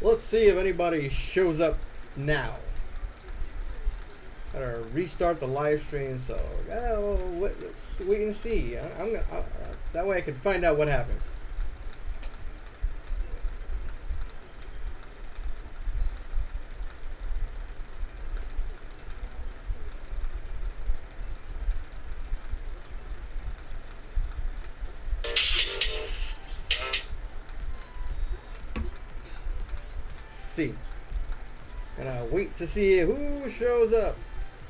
Let's see if anybody shows up now. Gotta restart the live stream, so let's wait and see. That way I can find out what happened. See. Gonna wait to see who shows up.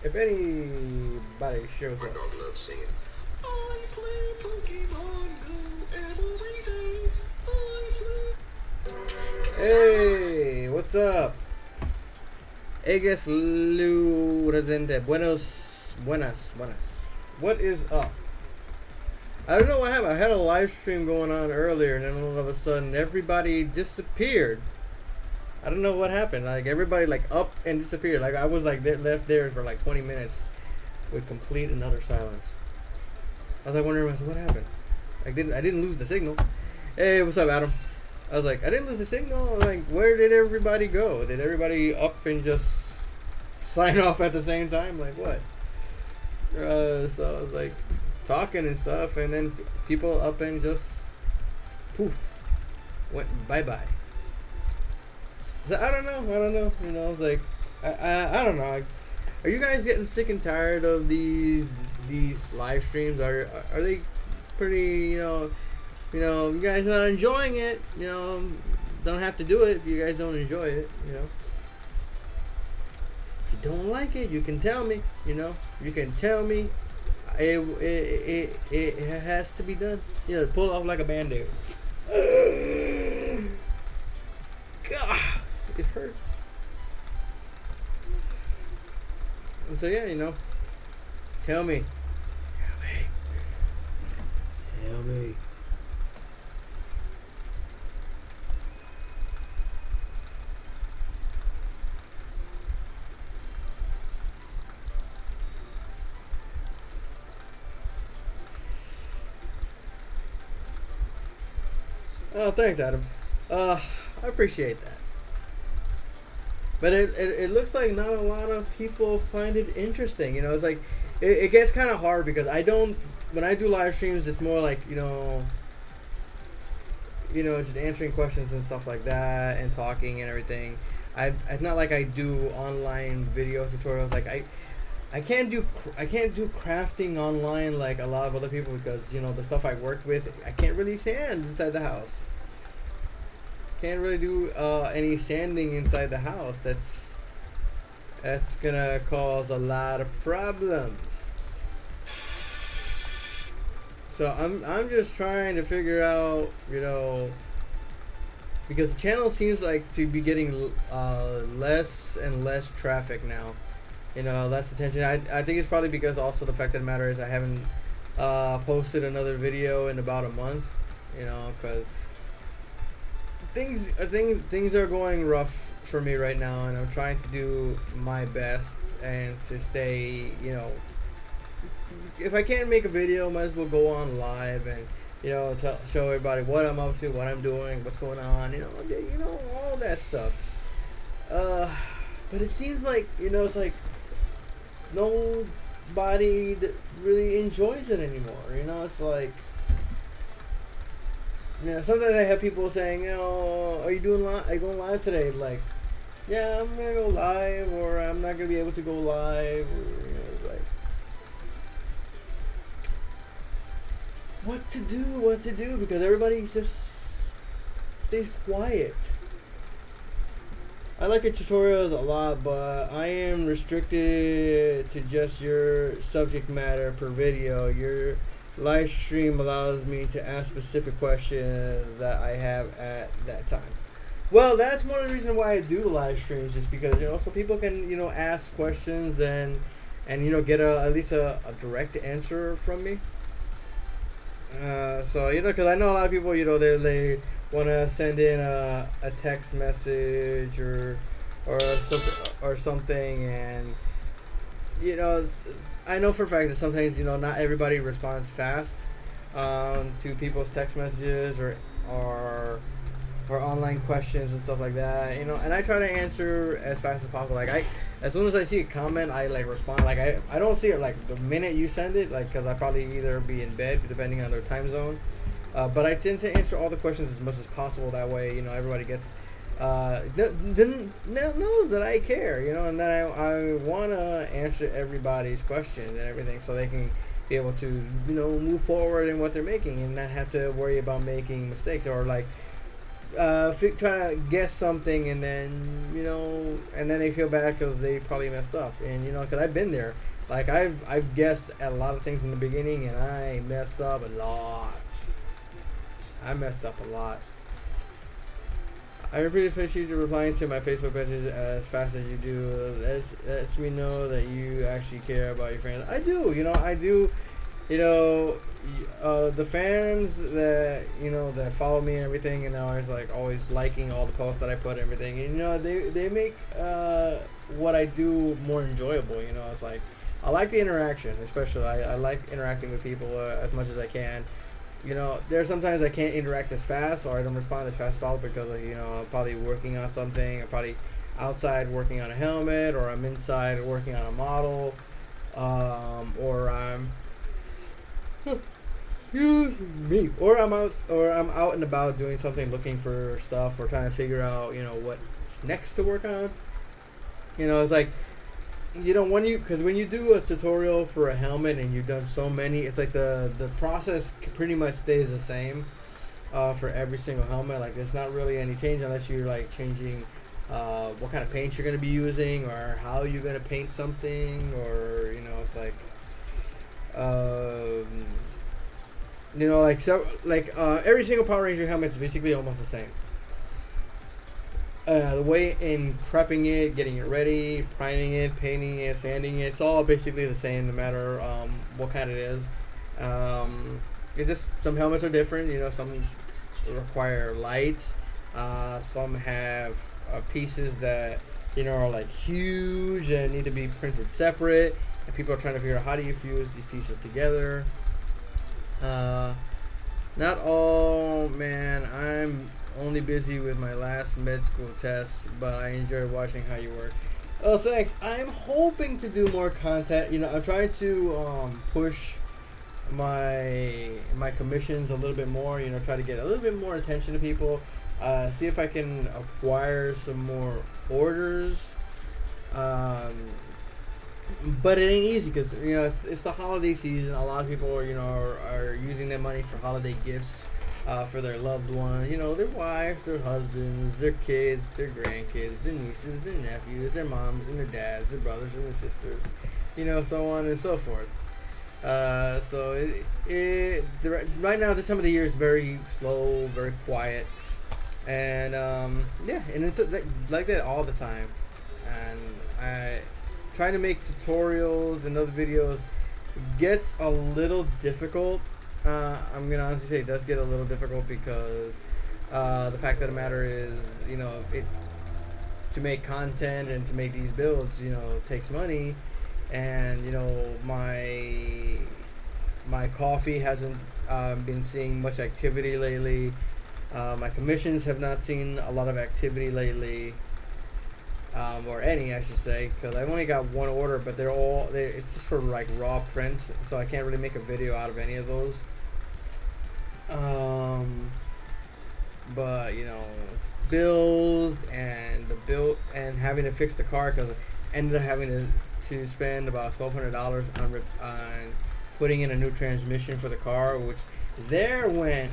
If anybody shows up. My dog loves singing. I play Pokemon Go every day. Hey, what's up? Eges Lu Resende. Buenas. What is up? I don't know what happened. I had a live stream going on earlier, and then all of a sudden, everybody disappeared. I don't know what happened. Like everybody, like up and disappeared. Like I was like left there for like 20 minutes with complete and utter silence. I was like wondering, I said, what happened? I didn't lose the signal. Hey, what's up, Adam? I was like, I didn't lose the signal. I was like, where did everybody go? Did everybody up and just sign off at the same time? Like what? So I was like talking and stuff, and then people up and just poof went bye. So I don't know. You know, I was like, I don't know. Are you guys getting sick and tired of these live streams? Are they pretty? You guys not enjoying it. You know, don't have to do it if you guys don't enjoy it. You know, if you don't like it, you can tell me. You know, you can tell me. It has to be done. You know, pull it off like a Band-Aid. God. It hurts. And so yeah, you know. Tell me. Oh, thanks, Adam. I appreciate that. But it looks like not a lot of people find it interesting. You know, it's like it gets kind of hard because when I do live streams, it's more like you know, just answering questions and stuff like that and talking and everything. It's not like I do online video tutorials. Like I can't do crafting online like a lot of other people because you know the stuff I work with, I can't really sand inside the house. Can't really do any sanding inside the house. That's gonna cause a lot of problems. So I'm just trying to figure out, you know, because the channel seems like to be getting less and less traffic now. You know, less attention. I think it's probably because also the fact of the matter is I haven't posted another video in about a month. You know, because things are going rough for me right now, and I'm trying to do my best and to stay, you know, if I can't make a video, might as well go on live and you know show everybody what I'm up to, what I'm doing, what's going on, you know all that stuff. But it seems like it's like nobody really enjoys it anymore. You know, it's like. Yeah, sometimes I have people saying, are you going live today? Like, yeah, I'm gonna go live, or I'm not gonna be able to go live, or like, what to do, because everybody just stays quiet. I like your tutorials a lot, but I am restricted to just your subject matter per video. Your live stream allows me to ask specific questions that I have at that time. Well, that's one of the reasons why I do live streams, just because so people can ask questions and get at least a direct answer from me. So because I know a lot of people they want to send in a text message or something, and I know for a fact that sometimes not everybody responds fast to people's text messages or or online questions and stuff like that, you know, and I try to answer as fast as possible. Like as soon as I see a comment, I like respond. Like I don't see it like the minute you send it, like because I probably either be in bed depending on their time zone. But I tend to answer all the questions as much as possible. That way, you know, everybody gets knows that I care, you know, and that I want to answer everybody's questions and everything, so they can be able to, you know, move forward in what they're making and not have to worry about making mistakes or like try to guess something and then, you know, and then they feel bad because they probably messed up. And you know, because I've been there, like I've guessed at a lot of things in the beginning and I messed up a lot. I really appreciate you replying to my Facebook message as fast as you do. Lets me know that you actually care about your fans. I do, you know, I do. You know, the fans that, you know, that follow me and everything, and always liking all the posts that I put and everything. And, you know, they make what I do more enjoyable. You know, it's like I like the interaction, especially I like interacting with people as much as I can. You know, there's sometimes I can't interact as fast or I don't respond as fast as possible because, you know, I'm probably working on something. I'm probably outside working on a helmet, or I'm inside working on a model, or I'm excuse me, or I'm out and about doing something, looking for stuff or trying to figure out, you know, what's next to work on. You know, it's like, you know, when you do a tutorial for a helmet and you've done so many, it's like the process pretty much stays the same for every single helmet. Like there's not really any change unless you're like changing what kind of paint you're going to be using or how you're going to paint something, or, you know, it's like you know, like every single Power Ranger helmet is basically almost the same. The way in prepping it, getting it ready, priming it, painting it, sanding it, it's all basically the same no matter what kind it is. It's just some helmets are different. You know, some require lights. Some have pieces that, you know, are like huge and need to be printed separate. And people are trying to figure out how do you fuse these pieces together. Not all, man. I'm only busy with my last med school test, but I enjoy watching how you work. Oh, thanks. I'm hoping to do more content. You know, I'm trying to push my commissions a little bit more. You know, try to get a little bit more attention to people. See if I can acquire some more orders. But it ain't easy because, you know, it's the holiday season. A lot of people are, you know, are using their money for holiday gifts for their loved ones. You know, their wives, their husbands, their kids, their grandkids, their nieces, their nephews, their moms and their dads, their brothers and their sisters. You know, so on and so forth. So right now, this time of the year is very slow, very quiet, and yeah, and it's like that all the time. And I trying to make tutorials and other videos gets a little difficult. I'm gonna honestly say it does get a little difficult because the fact of the matter is, you know, to make content and to make these builds, you know, takes money, and, you know, my coffee hasn't been seeing much activity lately. My commissions have not seen a lot of activity lately. Or any, I should say, because I've only got one order, but it's just for like raw prints, so I can't really make a video out of any of those. But, you know, bills and having to fix the car, because I ended up having to spend about $1,200 on putting in a new transmission for the car, which there went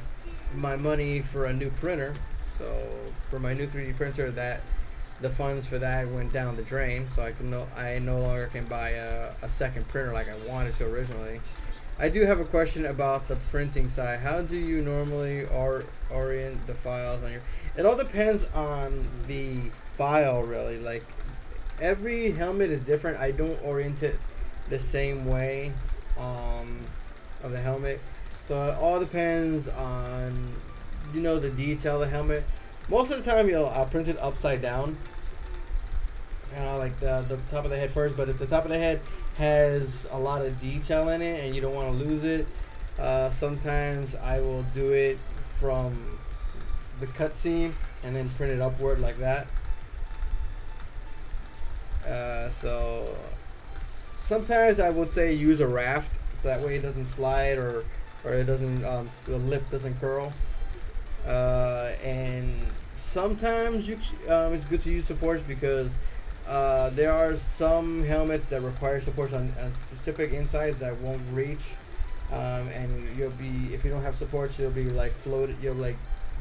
my money for a new printer. So for my new 3D printer, the funds for that went down the drain, so I no longer can buy a second printer like I wanted to originally. I do have a question about the printing side. How do you normally orient the files on your? It all depends on the file, really. Like every helmet is different. I don't orient it the same way of the helmet, so it all depends on, you know, the detail of the helmet. Most of the time, you know, I'll print it upside down. Like the top of the head first, but if the top of the head has a lot of detail in it and you don't want to lose it, sometimes I will do it from the cut seam and then print it upward like that. So sometimes I would say use a raft so that way it doesn't slide or it doesn't the lip doesn't curl. And sometimes it's good to use supports because there are some helmets that require supports on specific insides that won't reach, and you'll be, if you don't have supports, you'll be like floated, you'll like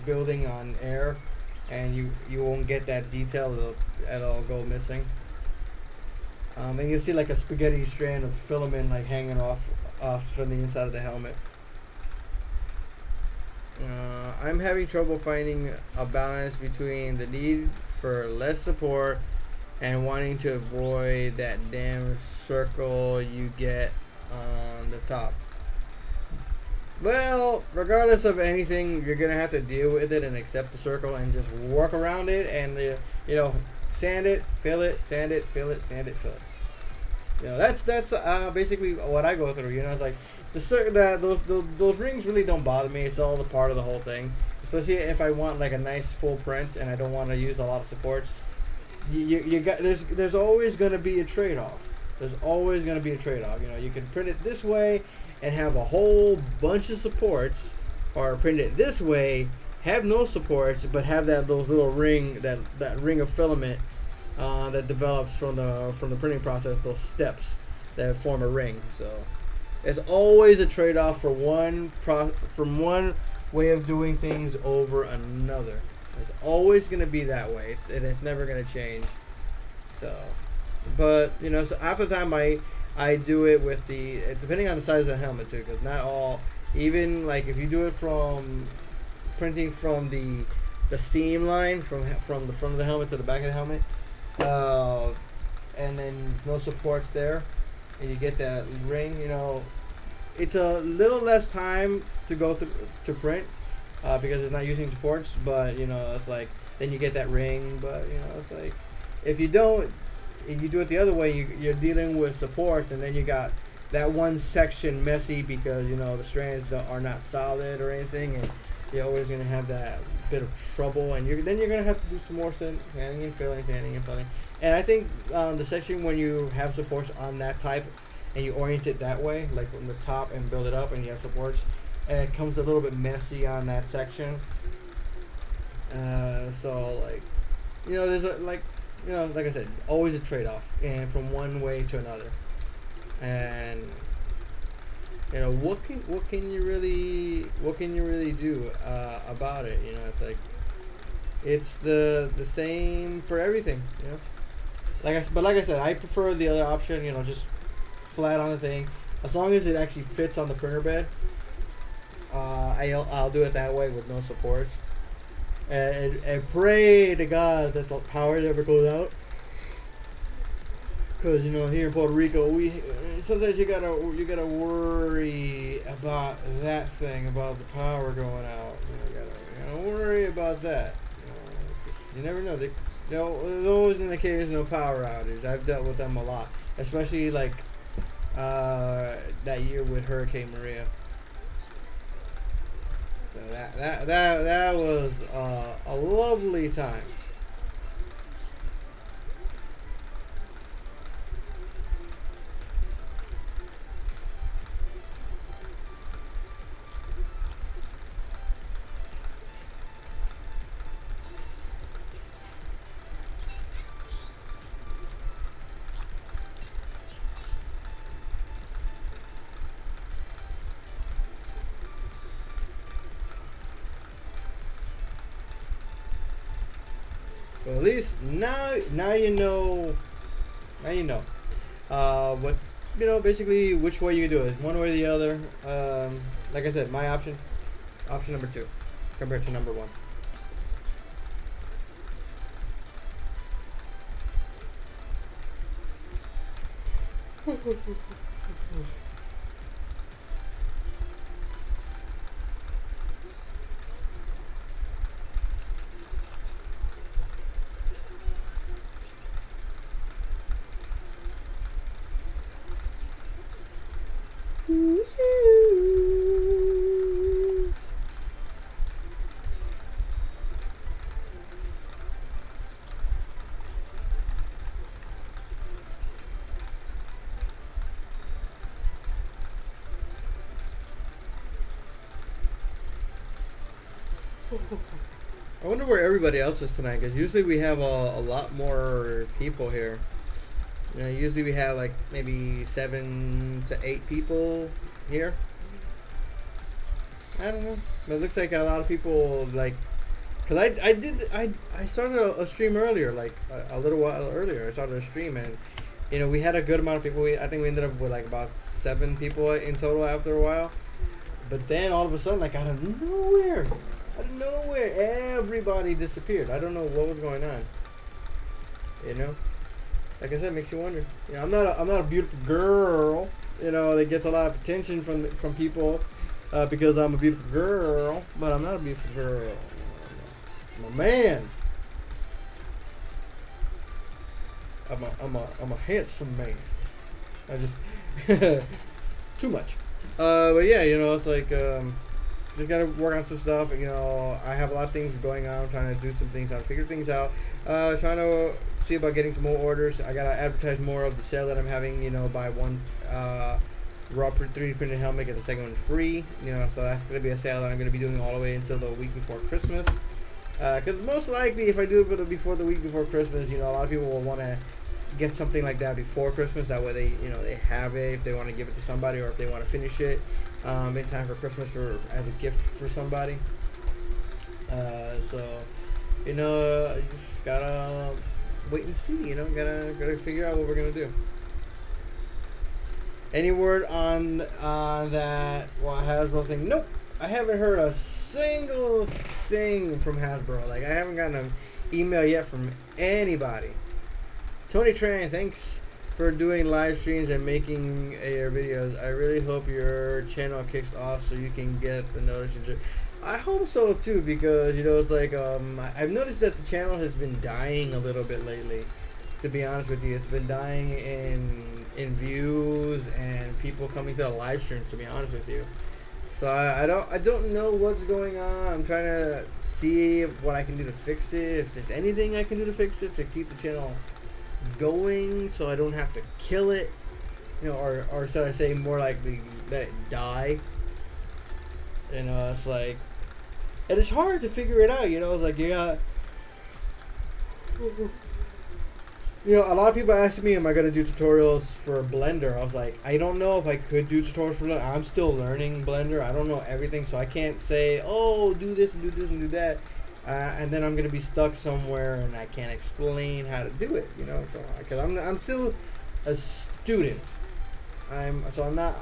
building on air, and you won't get that detail. It'll go missing. And you'll see like a spaghetti strand of filament like hanging off from the inside of the helmet. I'm having trouble finding a balance between the need for less support and wanting to avoid that damn circle you get on the top. Well, regardless of anything, you're gonna have to deal with it and accept the circle and just work around it and sand it, fill it, sand it, fill it, sand it, fill it. That's basically what I go through. It's like those rings really don't bother me. It's all a part of the whole thing. Especially if I want like a nice full print and I don't want to use a lot of supports. There's always going to be a trade-off. There's always going to be a trade-off. You can print it this way and have a whole bunch of supports, or print it this way, have no supports, but have those little ring of filament that develops from the printing process. Those steps that form a ring. So it's always a trade-off from one way of doing things over another. It's always going to be that way, and it's never going to change. So, but so after time I do it with depending on the size of the helmet too, because not all, even like if you do it from printing from the seam line from the front of the helmet to the back of the helmet, and then no supports there, and you get that ring, it's a little less time to go through to print. Because it's not using supports, but it's like then you get that ring, but it's like if you do it the other way, you're dealing with supports, and then you got that one section messy because the strands are not solid or anything, and you're always gonna have that bit of trouble, and then you're gonna have to do some more sanding and filling. And I think the section when you have supports on that type and you orient it that way, like from the top and build it up, and you have supports. It comes a little bit messy on that section. So like, there's like I said, always a trade-off, and from one way to another. And what can you really do about it? It's like it's the same for everything. Like I said, I prefer the other option. Just flat on the thing, as long as it actually fits on the printer bed. I'll do it that way with no supports, and pray to God that the power never goes out. Cause here in Puerto Rico, we sometimes you gotta worry about that thing, about the power going out. You gotta worry about that. You never know. There's always in the case no power outage. I've dealt with them a lot, especially like that year with Hurricane Maria. So that was a lovely time. But at least now you know. Now you know. What basically which way you do it, one way or the other. Like I said, my option number 2, compared to number 1. I wonder where everybody else is tonight, because usually we have a lot more people here. You know, usually we have like maybe 7 to 8 people here. I don't know. But it looks like a lot of people like, cause I started a stream earlier, like a little while earlier. I started a stream, and you know, we had a good amount of people. I think we ended up with like about 7 people in total after a while. But then all of a sudden, like out of nowhere, everybody disappeared. I don't know what was going on. You know, like I said, it makes you wonder. You know, I'm not a beautiful girl. You know, that gets a lot of attention from people because I'm a beautiful girl. But I'm not a beautiful girl. I'm a man. I'm a handsome man. I just too much. But yeah, you know, it's like just gotta work on some stuff. You know, I have a lot of things going on. I'm trying to do some things. Trying to figure things out. Trying to see about getting some more orders. I gotta advertise more of the sale that I'm having. You know, buy one raw 3D printed helmet, get the second one free. You know, so that's gonna be a sale that I'm gonna be doing all the way until the week before Christmas. Because most likely, if I do it before the week before Christmas, you know, a lot of people will want to get something like that before Christmas. That way, they have it if they want to give it to somebody, or if they want to finish it in time for Christmas as a gift for somebody. So, you know, I just gotta wait and see. You know, gotta figure out what we're gonna do. Any word on that Hasbro thing? Nope. I haven't heard a single thing from Hasbro. Like, I haven't gotten an email yet from anybody. Tony Tran, thanks for doing live streams and making your videos. I really hope your channel kicks off so you can get the notification. I hope so too, because you know, it's like I've noticed that the channel has been dying a little bit lately. To be honest with you, it's been dying in views and people coming to the live streams. To be honest with you. So I don't know what's going on. I'm trying to see what I can do to fix it. If there's anything I can do to fix it to keep the channel going, so I don't have to kill it, you know, or should I say more likely let it die. You know, it's like, and it's hard to figure it out. You know, it's like you know, a lot of people ask me, am I going to do tutorials for Blender? I was like, I don't know if I could do tutorials for Blender. I'm still learning Blender. I don't know everything, so I can't say, oh, do this and do this and do that. And then I'm going to be stuck somewhere and I can't explain how to do it, you know? So, because I'm still a student. I'm not,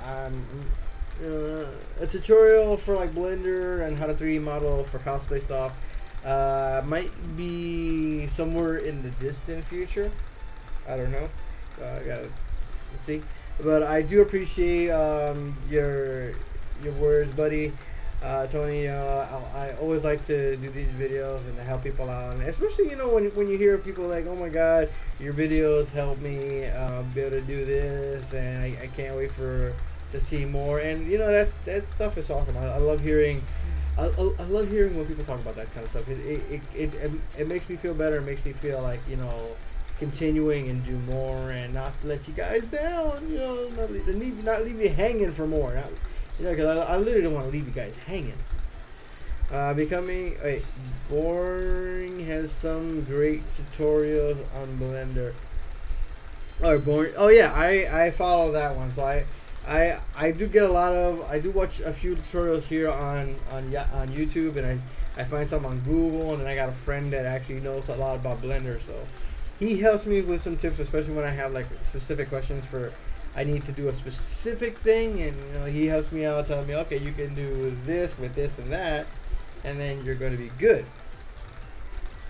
I'm a tutorial for like Blender and how to 3D model for cosplay stuff. Might be somewhere in the distant future. I don't know. I gotta see. But I do appreciate your words, buddy. Tony, I always like to do these videos and to help people out, and especially, you know, when you hear people like, oh my god, your videos help me be able to do this, and I can't wait to see more. And you know, that stuff is awesome. I love hearing. I love hearing when people talk about that kind of stuff. It makes me feel better. It makes me feel like, you know, continuing and do more and not let you guys down. You know, not leave you hanging for more. You know, because I literally don't want to leave you guys hanging. Boring has some great tutorials on Blender. Boring. Oh yeah, I follow that one. So I do get I do watch a few tutorials here on YouTube, and I find some on Google, and then I got a friend that actually knows a lot about Blender, so he helps me with some tips, especially when I have like specific questions for I need to do a specific thing, and you know, he helps me out, telling me, okay, you can do this with this and that, and then you're going to be good.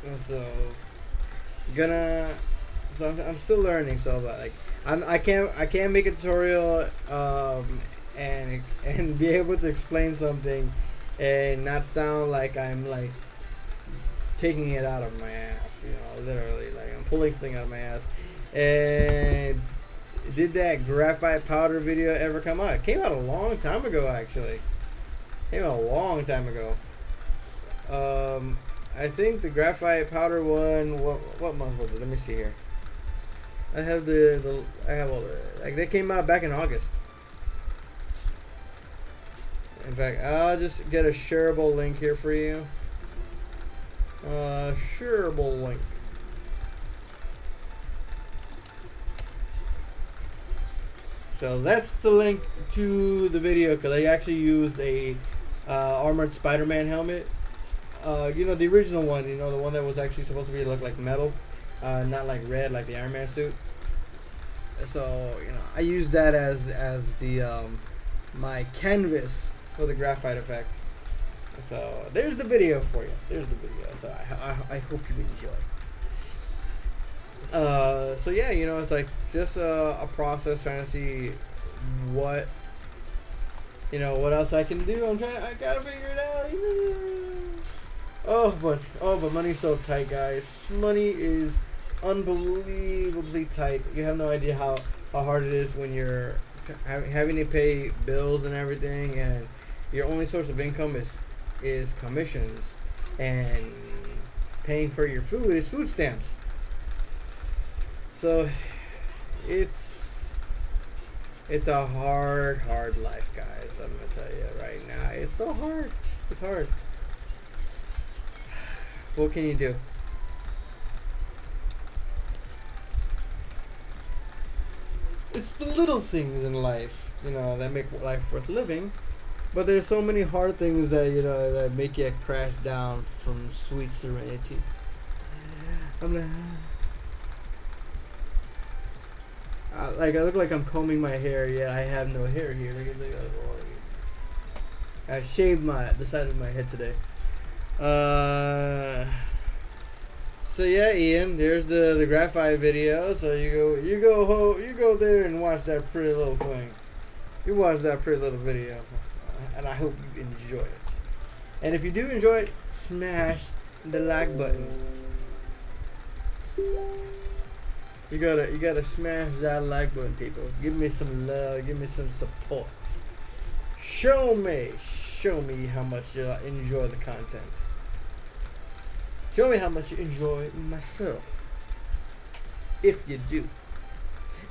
And so I'm still learning, so like I can't make a tutorial and be able to explain something and not sound like I'm like taking it out of my ass, you know, literally, like I'm pulling something out of my ass. And did that graphite powder video ever come out? It came out a long time ago, actually. I think the graphite powder one. What month was it? Let me see here. I have all the, like, they came out back in August. In fact, I'll just get a shareable link here for you. Shareable link. So that's the link to the video, because I actually used a armored Spider-Man helmet. You know, the original one, you know, the one that was actually supposed to be look like metal, not like red like the Iron Man suit. So, you know, I used that as the my canvas for the graphite effect. So there's the video for you. There's the video. So I hope you enjoy. So yeah, you know, it's like just a process trying to see what, you know, what else I can do. I gotta figure it out. But money's so tight, guys. Money is unbelievably tight. You have no idea how hard it is when you're having to pay bills and everything, and your only source of income is commissions, and paying for your food is food stamps. So it's a hard life, guys. I'm gonna tell you right now, it's so hard. It's hard. What can you do? It's the little things in life, you know, that make life worth living. But there's so many hard things that, you know, that make you crash down from sweet serenity. I look like I'm combing my hair, yet I have no hair here. Look at I shaved the side of my head today. So yeah, Ian, there's the graphite video. So you go there and watch that pretty little thing. You watch that pretty little video, and I hope you enjoy it. And if you do enjoy it, smash the like button. You gotta smash that like button, people. Give me some love. Give me some support. Show me how much you enjoy the content. Show me how much you enjoy myself. If you do.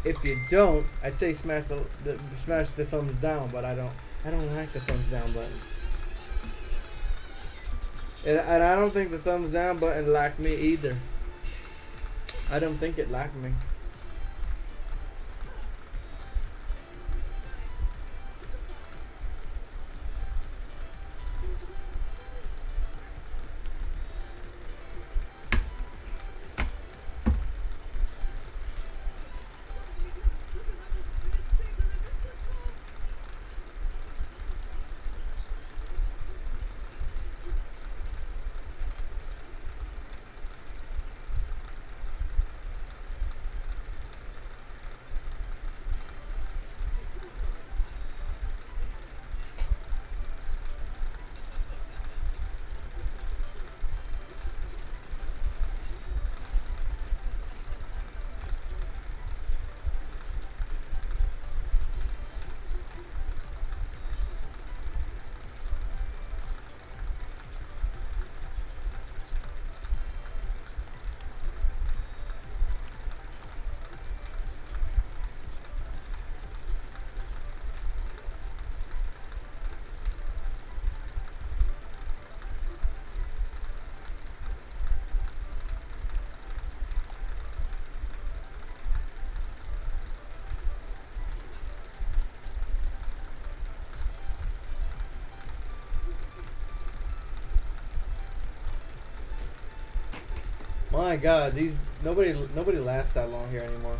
If you don't, I'd say smash the thumbs down, but I don't like the thumbs down button. And I don't think the thumbs down button liked me either. I don't think it liked me. My God, nobody lasts that long here anymore.